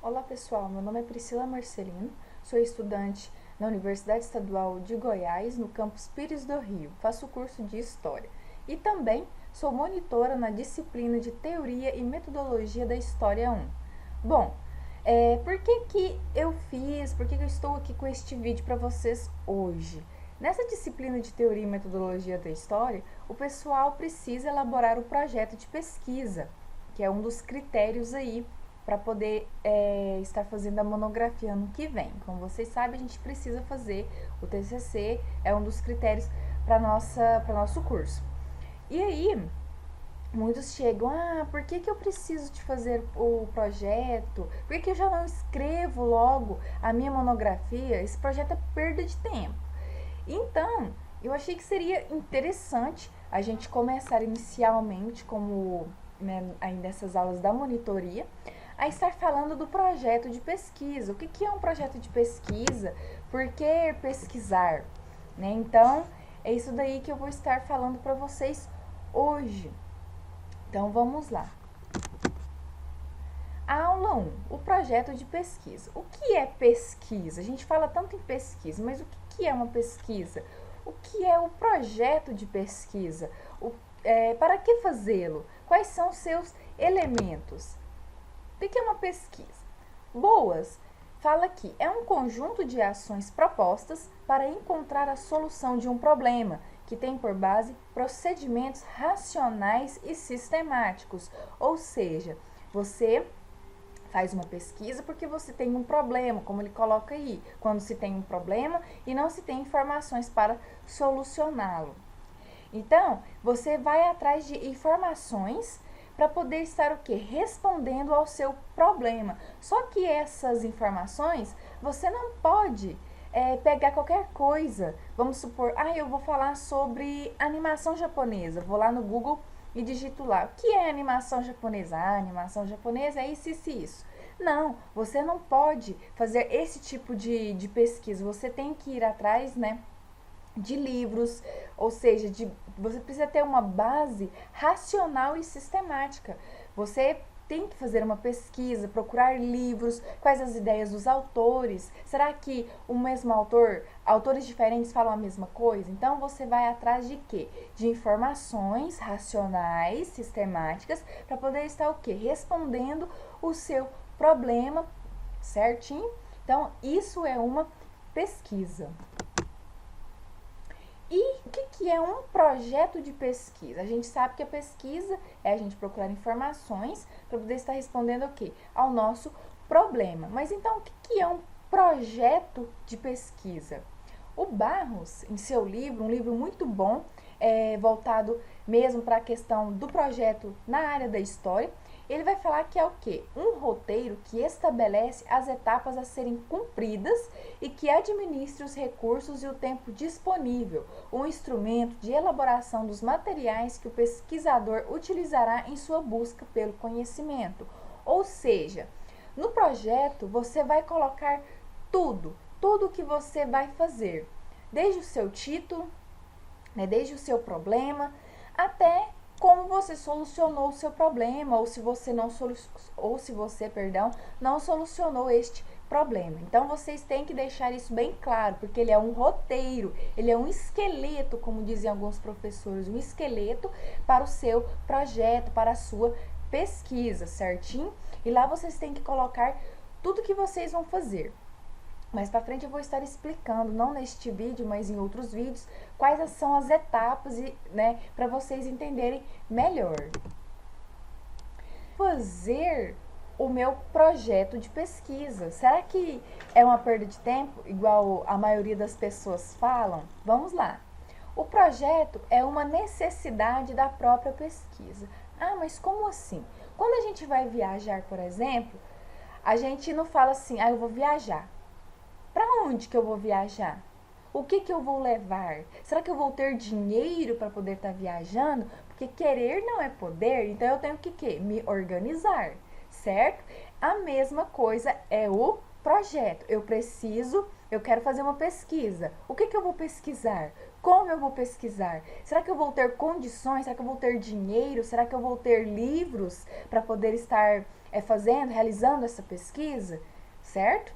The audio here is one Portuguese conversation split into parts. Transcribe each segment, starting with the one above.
Olá pessoal, meu nome é Priscila Marcelino, sou estudante na Universidade Estadual de Goiás, no campus Pires do Rio, faço o curso de História e também sou monitora na disciplina de Teoria e Metodologia da História 1. Bom, por que eu estou aqui com este vídeo para vocês hoje? Nessa disciplina de Teoria e Metodologia da História, o pessoal precisa elaborar o projeto de pesquisa, que é um dos critérios aí para poder estar fazendo a monografia ano que vem. Como vocês sabem, a gente precisa fazer o TCC, é um dos critérios para nosso curso. E aí, muitos chegam, por que eu preciso de fazer o projeto? Por que eu já não escrevo logo a minha monografia? Esse projeto é perda de tempo. Então, eu achei que seria interessante a gente começar inicialmente, como ainda nessas aulas da monitoria, a estar falando do projeto de pesquisa. O que é um projeto de pesquisa? Por que pesquisar? Então, é isso daí que eu vou estar falando para vocês hoje. Então, vamos lá. Aula 1, o projeto de pesquisa. O que é pesquisa? A gente fala tanto em pesquisa, mas o que é uma pesquisa? O que é o projeto de pesquisa? Para que fazê-lo? Quais são os seus elementos? O que é uma pesquisa? Boas fala que é um conjunto de ações propostas para encontrar a solução de um problema, que tem por base procedimentos racionais e sistemáticos. Ou seja, você faz uma pesquisa porque você tem um problema, como ele coloca aí, quando se tem um problema e não se tem informações para solucioná-lo. Então, você vai atrás de informações para poder estar o quê? Respondendo ao seu problema. Só que essas informações, você não pode pegar qualquer coisa. Vamos supor, eu vou falar sobre animação japonesa. Vou lá no Google e digito lá, o que é animação japonesa? Animação japonesa é isso, isso e isso. Não, você não pode fazer esse tipo de pesquisa. Você tem que ir atrás, de livros, ou seja, você precisa ter uma base racional e sistemática. Você tem que fazer uma pesquisa, procurar livros, quais as ideias dos autores. Será que o mesmo autor, autores diferentes falam a mesma coisa? Então você vai atrás de quê? De informações racionais, sistemáticas, para poder estar o quê? Respondendo o seu problema certinho. Então isso é uma pesquisa. E o que é um projeto de pesquisa? A gente sabe que a pesquisa é a gente procurar informações para poder estar respondendo o quê? Ao nosso problema. Mas então, o que é um projeto de pesquisa? O Barros, em seu livro, um livro muito bom, voltado mesmo para a questão do projeto na área da história, ele vai falar que é o quê? Um roteiro que estabelece as etapas a serem cumpridas e que administre os recursos e o tempo disponível, um instrumento de elaboração dos materiais que o pesquisador utilizará em sua busca pelo conhecimento. Ou seja, no projeto você vai colocar tudo que você vai fazer, desde o seu título, desde o seu problema, até como você solucionou o seu problema, ou se você não solucionou este problema. Então vocês têm que deixar isso bem claro, porque ele é um roteiro, ele é um esqueleto, como dizem alguns professores, um esqueleto para o seu projeto, para a sua pesquisa, certinho? E lá vocês têm que colocar tudo que vocês vão fazer. Mais para frente eu vou estar explicando, não neste vídeo, mas em outros vídeos, quais são as etapas, para vocês entenderem melhor. Fazer o meu projeto de pesquisa. Será que é uma perda de tempo, igual a maioria das pessoas falam? Vamos lá. O projeto é uma necessidade da própria pesquisa. Mas como assim? Quando a gente vai viajar, por exemplo, a gente não fala assim, eu vou viajar. Para onde que eu vou viajar? O que eu vou levar? Será que eu vou ter dinheiro para poder estar viajando? Porque querer não é poder, então eu tenho que me organizar, certo? A mesma coisa é o projeto. Eu quero fazer uma pesquisa. O que eu vou pesquisar? Como eu vou pesquisar? Será que eu vou ter condições? Será que eu vou ter dinheiro? Será que eu vou ter livros para poder estar realizando essa pesquisa? Certo?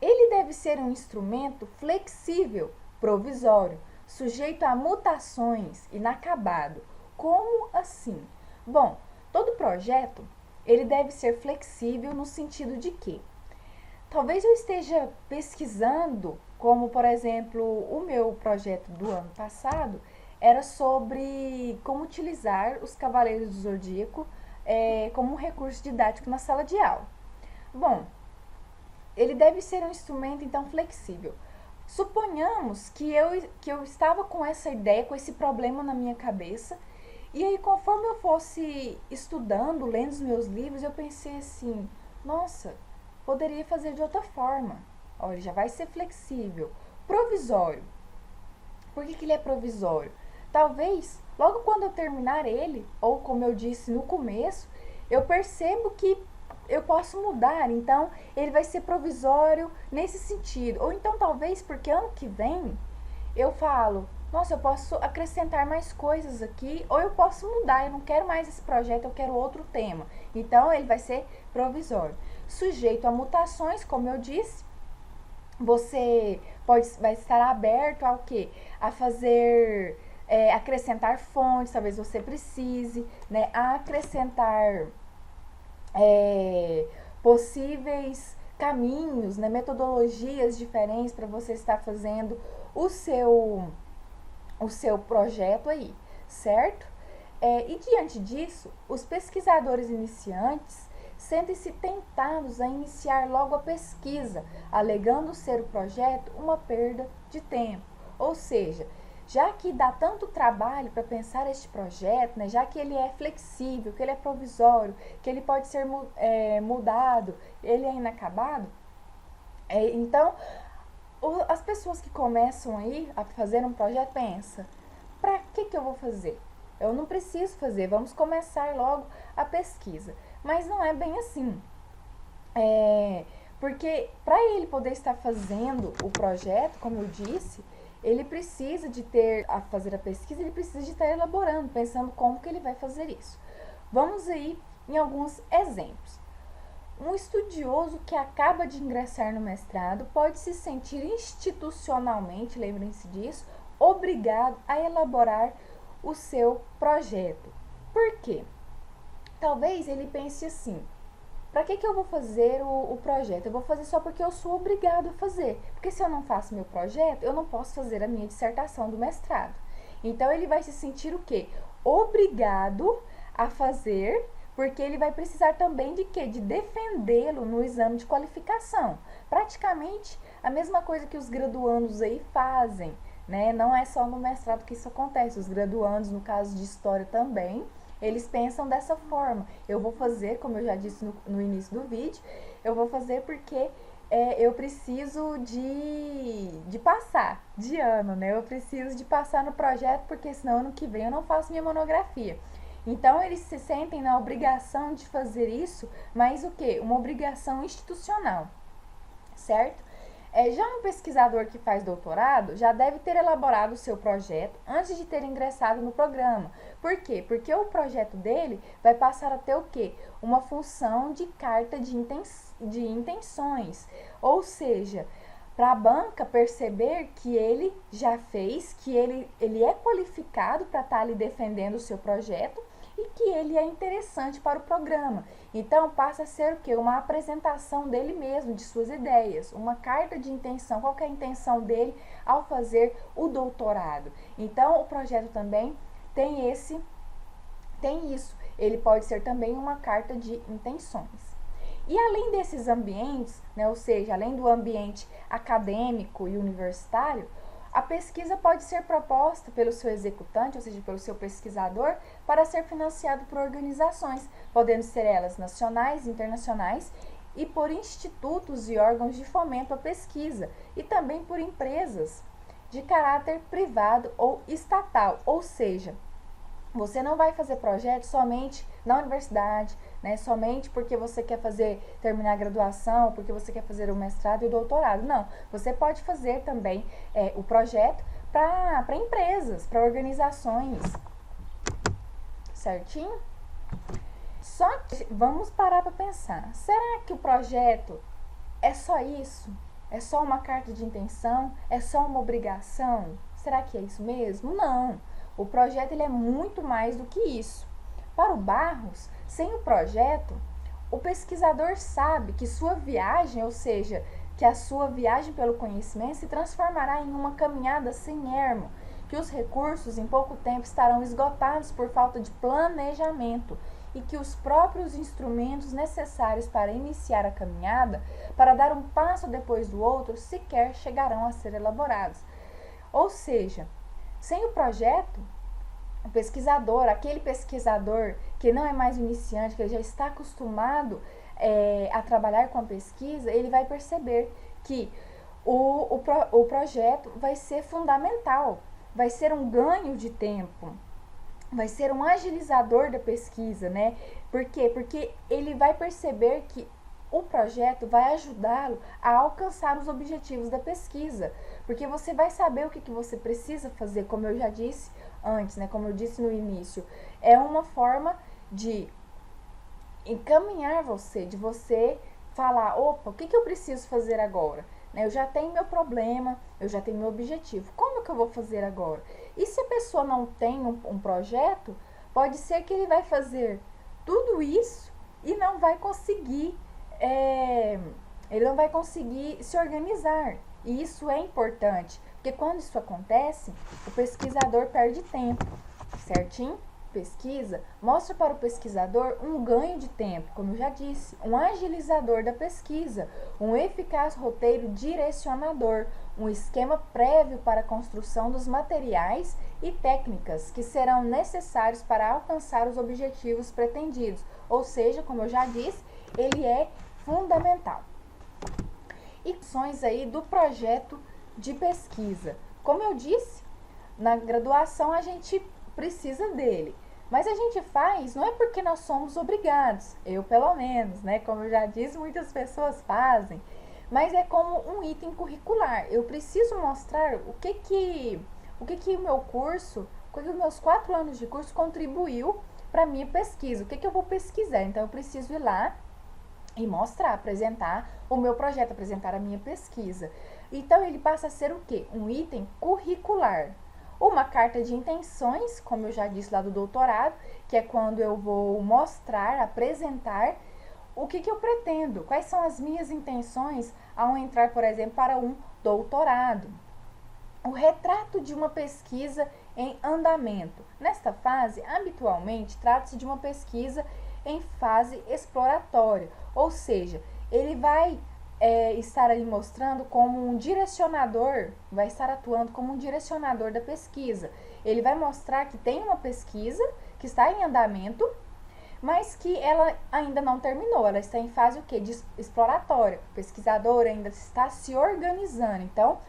Ele deve ser um instrumento flexível, provisório, sujeito a mutações, inacabado. Como assim? Bom, todo projeto ele deve ser flexível no sentido de que talvez eu esteja pesquisando, como por exemplo o meu projeto do ano passado era sobre como utilizar os Cavaleiros do Zodíaco como um recurso didático na sala de aula. Bom, ele deve ser um instrumento então flexível. Suponhamos que eu estava com essa ideia, com esse problema na minha cabeça, e aí conforme eu fosse estudando, lendo os meus livros, eu pensei assim, nossa, poderia fazer de outra forma. Olha, já vai ser flexível. Provisório. Por que ele é provisório? Talvez, logo quando eu terminar ele, ou como eu disse no começo, eu percebo que eu posso mudar, então ele vai ser provisório nesse sentido. Ou então talvez porque ano que vem eu falo, nossa, eu posso acrescentar mais coisas aqui, ou eu posso mudar, eu não quero mais esse projeto, eu quero outro tema. Então ele vai ser provisório. Sujeito a mutações, como eu disse, você vai estar aberto ao quê? A fazer, acrescentar fontes, talvez você precise, né? A acrescentar possíveis caminhos, né, metodologias diferentes para você estar fazendo o seu projeto aí, certo? E diante disso, os pesquisadores iniciantes sentem-se tentados a iniciar logo a pesquisa, alegando ser o projeto uma perda de tempo. Ou seja, já que dá tanto trabalho para pensar este projeto, né, já que ele é flexível, que ele é provisório, que ele pode ser mudado, ele é inacabado, então as pessoas que começam aí a fazer um projeto pensam, para que eu vou fazer? Eu não preciso fazer, vamos começar logo a pesquisa. Mas não é bem assim. Porque para ele poder estar fazendo o projeto, como eu disse, ele precisa de fazer a pesquisa, ele precisa de estar elaborando, pensando como que ele vai fazer isso. Vamos aí em alguns exemplos. Um estudioso que acaba de ingressar no mestrado pode se sentir institucionalmente, lembrem-se disso, obrigado a elaborar o seu projeto. Por quê? Talvez ele pense assim, para que eu vou fazer o projeto? Eu vou fazer só porque eu sou obrigado a fazer. Porque se eu não faço meu projeto, eu não posso fazer a minha dissertação do mestrado. Então, ele vai se sentir o quê? Obrigado a fazer, porque ele vai precisar também de quê? De defendê-lo no exame de qualificação. Praticamente a mesma coisa que os graduandos aí fazem, né? Não é só no mestrado que isso acontece. Os graduandos, no caso de história também, eles pensam dessa forma. Eu vou fazer, como eu já disse no início do vídeo, eu vou fazer porque eu preciso de passar de ano, né? Eu preciso de passar no projeto, porque senão ano que vem eu não faço minha monografia. Então, eles se sentem na obrigação de fazer isso, mas o quê? Uma obrigação institucional, certo? Já um pesquisador que faz doutorado já deve ter elaborado o seu projeto antes de ter ingressado no programa. Por quê? Porque o projeto dele vai passar a ter o quê? Uma função de carta de intenções. Ou seja, para a banca perceber que ele já fez, que ele é qualificado para estar ali defendendo o seu projeto e que ele é interessante para o programa. Então, passa a ser o quê? Uma apresentação dele mesmo, de suas ideias, uma carta de intenção, qual que é a intenção dele ao fazer o doutorado. Então, o projeto também tem isso. Ele pode ser também uma carta de intenções. E além desses ambientes, né, ou seja, além do ambiente acadêmico e universitário, a pesquisa pode ser proposta pelo seu executante, ou seja, pelo seu pesquisador, para ser financiado por organizações, podendo ser elas nacionais, internacionais, e por institutos e órgãos de fomento à pesquisa, e também por empresas de caráter privado ou estatal, ou seja, você não vai fazer projeto somente na universidade, né? Somente porque você quer terminar a graduação, porque você quer fazer o mestrado e o doutorado. Não, você pode fazer também o projeto para empresas, para organizações, certinho? Só que vamos parar para pensar, será que o projeto é só isso? É só uma carta de intenção? É só uma obrigação? Será que é isso mesmo? Não. O projeto ele é muito mais do que isso. Para o Barros, sem o projeto, o pesquisador sabe que sua viagem, ou seja, que a sua viagem pelo conhecimento se transformará em uma caminhada sem ermo, que os recursos em pouco tempo estarão esgotados por falta de planejamento e que os próprios instrumentos necessários para iniciar a caminhada, para dar um passo depois do outro, sequer chegarão a ser elaborados. Ou seja, sem o projeto, o pesquisador, aquele pesquisador que não é mais iniciante, que já está acostumado a trabalhar com a pesquisa, ele vai perceber que o projeto vai ser fundamental, vai ser um ganho de tempo, vai ser um agilizador da pesquisa, né? Por quê? Porque ele vai perceber que o projeto vai ajudá-lo a alcançar os objetivos da pesquisa, porque você vai saber o que você precisa fazer, como eu já disse antes, né? Como eu disse no início, é uma forma de encaminhar você, de você falar, opa, o que eu preciso fazer agora? Eu já tenho meu problema, eu já tenho meu objetivo, como que eu vou fazer agora? E se a pessoa não tem um projeto, pode ser que ele vai fazer tudo isso e não vai conseguir, ele não vai conseguir se organizar. E isso é importante, porque quando isso acontece, o pesquisador perde tempo, certinho? Pesquisa mostra para o pesquisador um ganho de tempo, como eu já disse, um agilizador da pesquisa, um eficaz roteiro direcionador, um esquema prévio para a construção dos materiais e técnicas que serão necessários para alcançar os objetivos pretendidos. Ou seja, como eu já disse, ele é fundamental. E ações aí do projeto de pesquisa. Como eu disse, na graduação a gente precisa dele, mas a gente faz não é porque nós somos obrigados, eu pelo menos, né? Como eu já disse, muitas pessoas fazem, mas é como um item curricular. Eu preciso mostrar o que o meu curso, o que os meus 4 anos de curso contribuiu para a minha pesquisa, o que eu vou pesquisar. Então eu preciso ir lá e mostrar, apresentar o meu projeto, apresentar a minha pesquisa. Então ele passa a ser o quê? Um item curricular. Uma carta de intenções, como eu já disse lá do doutorado, que é quando eu vou mostrar, apresentar o que eu pretendo, quais são as minhas intenções ao entrar, por exemplo, para um doutorado. O retrato de uma pesquisa em andamento. Nesta fase, habitualmente, trata-se de uma pesquisa em fase exploratória, ou seja, ele vai estar ali mostrando como um direcionador, vai estar atuando como um direcionador da pesquisa. Ele vai mostrar que tem uma pesquisa que está em andamento, mas que ela ainda não terminou, ela está em fase o quê? De exploratória. O pesquisador ainda está se organizando, então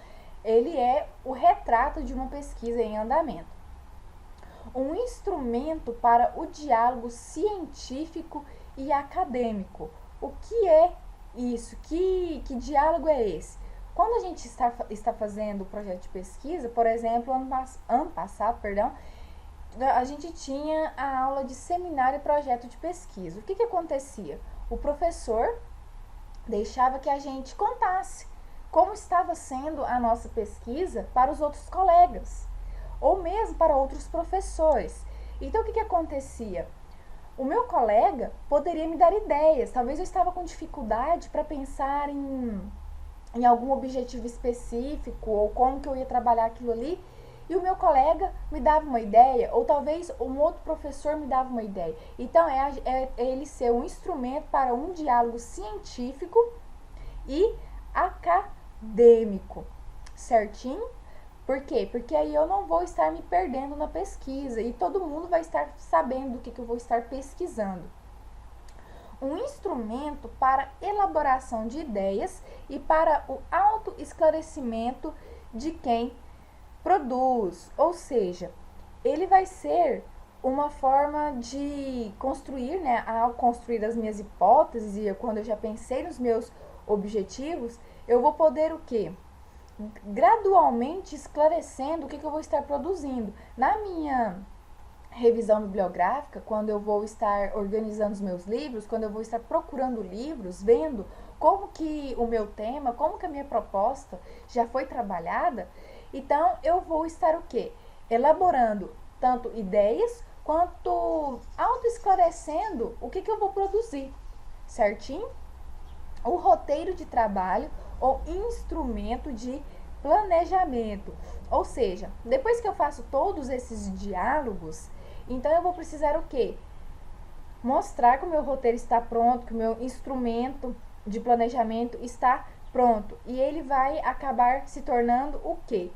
ele é o retrato de uma pesquisa em andamento. Um instrumento para o diálogo científico e acadêmico. O que é isso? Que diálogo é esse? Quando a gente está fazendo o projeto de pesquisa, por exemplo, ano passado, a gente tinha a aula de seminário e projeto de pesquisa. O que acontecia? O professor deixava que a gente contasse como estava sendo a nossa pesquisa para os outros colegas, ou mesmo para outros professores. Então, o que acontecia? O meu colega poderia me dar ideias, talvez eu estava com dificuldade para pensar em algum objetivo específico, ou como que eu ia trabalhar aquilo ali, e o meu colega me dava uma ideia, ou talvez um outro professor me dava uma ideia. Então, é ele ser um instrumento para um diálogo científico e acadêmico, certinho? Por quê? Porque aí eu não vou estar me perdendo na pesquisa e todo mundo vai estar sabendo do que eu vou estar pesquisando. Um instrumento para elaboração de ideias e para o autoesclarecimento de quem produz. Ou seja, ele vai ser uma forma de construir, né? Ao construir as minhas hipóteses e quando eu já pensei nos meus objetivos, eu vou poder o quê? gradualmente esclarecendo o que eu vou estar produzindo. Na minha revisão bibliográfica, quando eu vou estar organizando os meus livros, quando eu vou estar procurando livros, vendo como que o meu tema, como que a minha proposta já foi trabalhada, então eu vou estar o quê? Elaborando tanto ideias quanto autoesclarecendo o que eu vou produzir, certinho? O roteiro de trabalho ou instrumento de planejamento. Ou seja, depois que eu faço todos esses diálogos, então eu vou precisar o quê? Mostrar que o meu roteiro está pronto, que o meu instrumento de planejamento está pronto. E ele vai acabar se tornando o quê?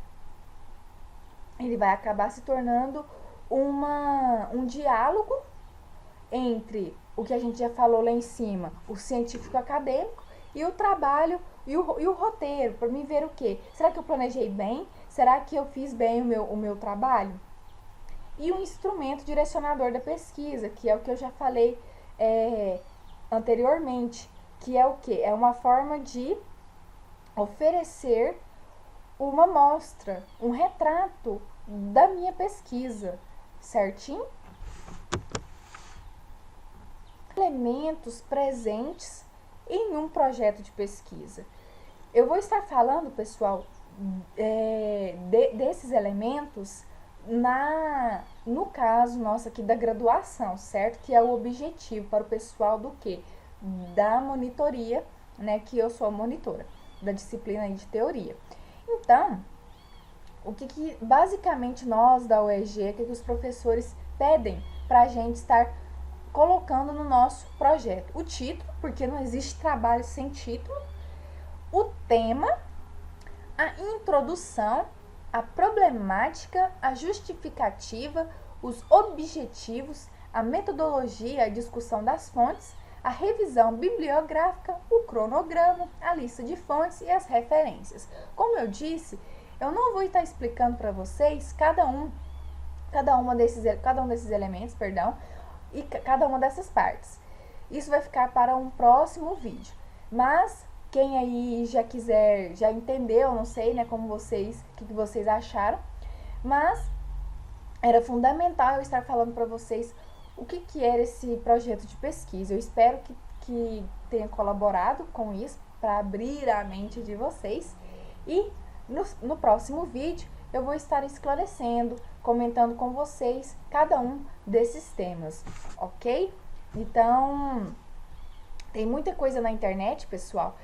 Ele vai acabar se tornando um diálogo entre o que a gente já falou lá em cima, o científico acadêmico, e o trabalho e o roteiro, para mim ver o quê? Será que eu planejei bem? Será que eu fiz bem o meu trabalho? E o instrumento direcionador da pesquisa, que é o que eu já falei anteriormente, que é o quê? É uma forma de oferecer uma amostra, um retrato da minha pesquisa, certinho? Elementos presentes em um projeto de pesquisa. Eu vou estar falando, pessoal, desses elementos no caso nosso aqui da graduação, certo? Que é o objetivo para o pessoal do quê? Da monitoria, né? Que eu sou a monitora da disciplina de teoria. Então, o que basicamente nós da UEG, o que os professores pedem para a gente estar colocando no nosso projeto? O título, porque não existe trabalho sem título, o tema, a introdução, a problemática, a justificativa, os objetivos, a metodologia, a discussão das fontes, a revisão bibliográfica, o cronograma, a lista de fontes e as referências. Como eu disse, eu não vou estar explicando para vocês cada um desses elementos, e cada uma dessas partes. Isso vai ficar para um próximo vídeo. Mas quem aí já quiser, já entendeu, não sei, né, como vocês, o que vocês acharam, mas era fundamental eu estar falando para vocês o que era esse projeto de pesquisa. Eu espero que tenha colaborado com isso para abrir a mente de vocês. E no próximo vídeo eu vou estar esclarecendo, comentando com vocês cada um desses temas, ok? Então, tem muita coisa na internet, pessoal.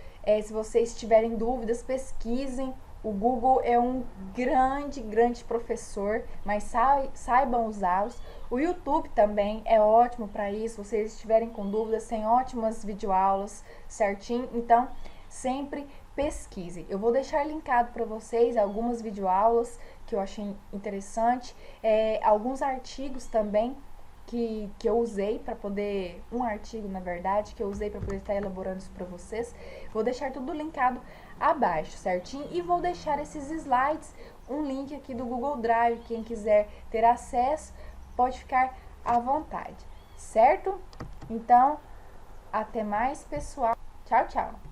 Se vocês tiverem dúvidas, pesquisem. O Google é um grande professor, mas saibam usá-los. O YouTube também é ótimo para isso. Se vocês estiverem com dúvidas, tem ótimas videoaulas, certinho? Então, sempre pesquisem. Eu vou deixar linkado para vocês algumas videoaulas que eu achei interessante, alguns artigos também que eu usei para poder, um artigo na verdade, que eu usei para poder estar elaborando isso para vocês. Vou deixar tudo linkado abaixo, certinho? E vou deixar esses slides, um link aqui do Google Drive, quem quiser ter acesso, pode ficar à vontade, certo? Então, até mais, pessoal. Tchau, tchau!